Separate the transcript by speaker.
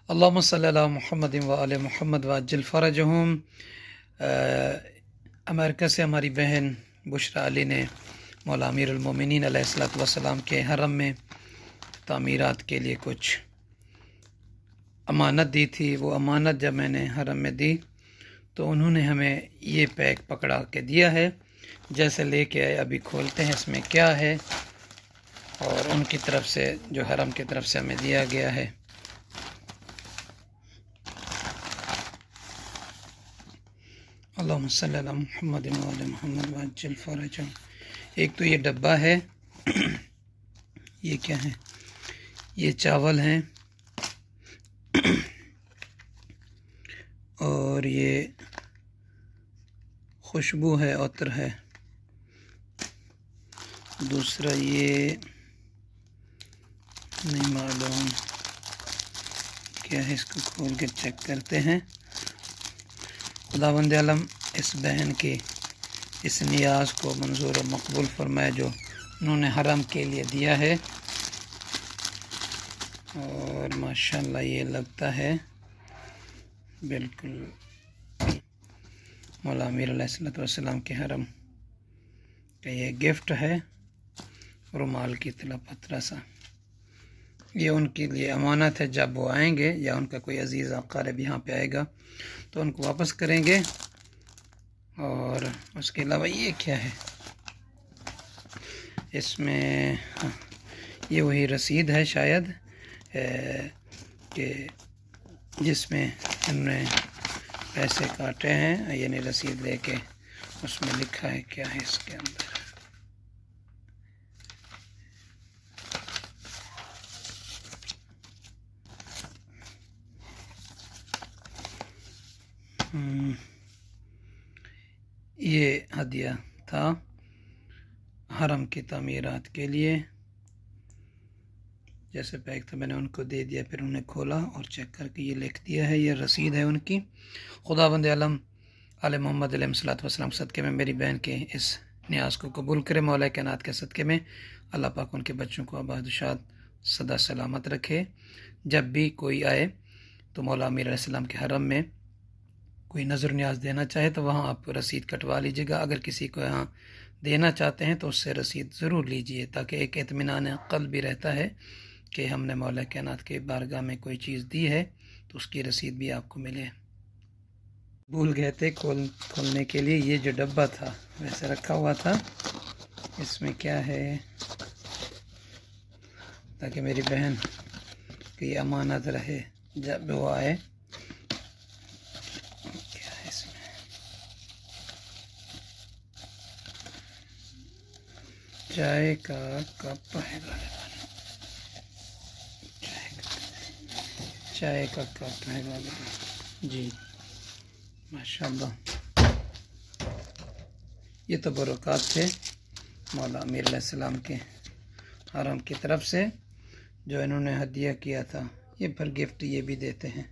Speaker 1: अल्लाहुम्मा सल्ली अला मुहम्मदिन व आले मुहम्मद व अज्जिल फ़रजहुम। अमेरिका से हमारी बहन बुशरा अली ने मौला अमीरुल मोमिनीन अलैहिस्सलातु वस्सलाम के हरम में तामीरात के लिए कुछ अमानत दी थी। वो अमानत जब मैंने हरम में दी तो उन्होंने हमें ये पैक पकड़ा के दिया है। जैसे लेके आए अभी खोलते हैं इसमें क्या है, और उनकी तरफ से जो हरम की तरफ से हमें दिया गया है। अल्लाहुम्मा सल्ली अला मुहम्मदिन व आले मुहम्मद व अज्जिल फ़रजहुम। एक तो ये डब्बा है ये क्या है, ये चावल हैं और ये खुशबू है, अतर है। दूसरा ये नहीं मालूम क्या है, इसको खोल के चेक करते हैं। खुदावंद आलम इस बहन की इस नियाज़ को मंजूर और मकबूल फरमाए जो उन्होंने हरम के लिए दिया है। और माशाल्लाह ये लगता है बिल्कुल मौला अमीर अलैहिस्सलाम के हरम का ये गिफ्ट है। रुमाल की तरह पतला सा, ये उनके लिए अमानत है। जब वो आएंगे या उनका कोई अजीज़ अक़ारिब यहाँ पे आएगा तो उनको वापस करेंगे। और उसके अलावा ये क्या है, इसमें ये वही रसीद है शायद कि जिसमें इन्होंने पैसे काटे हैं, यानी रसीद लेके उसमें लिखा है क्या है इसके अंदर। ये हदिया था हरम की तामीरात के लिए। जैसे पैक था मैंने उनको दे दिया, फिर उन्हें खोला और चेक करके ये लिख दिया है, ये रसीद है उनकी। खुदावंद आलम आले मोहम्मद अलैहिस्सलातु वस्सलाम सदक़े में मेरी बहन के इस न्याज को कबूल करे। मौला कायनात के सदक़े में अल्लाह पाक उनके बच्चों को आबाद शाद सदा सलामत रखे। जब भी कोई आए तो मौला अमीर अलैहिस्सलाम के हरम में कोई नज़र न्याज देना चाहे तो वहाँ आप रसीद कटवा लीजिएगा। अगर किसी को यहाँ देना चाहते हैं तो उससे रसीद ज़रूर लीजिए, ताकि एक इत्मीनान क़ल्ब भी रहता है कि हमने मौला कायनात के बारगाह में कोई चीज़ दी है तो उसकी रसीद भी आपको मिले। भूल गए थे खोलने के लिए। ये जो डब्बा था वैसे रखा हुआ था, इसमें क्या है, ताकि मेरी बहन की अमानत रहे जब वो आए। क्या है इसमें, चाय का कप है, चाय का कप है जी। माशाअल्लाह, ये तो बरक़ात थे मौला अमीर अलैहिस्सलाम के हरम की तरफ से जो इन्होंने हदिया किया था। ये फिर गिफ्ट ये भी देते हैं।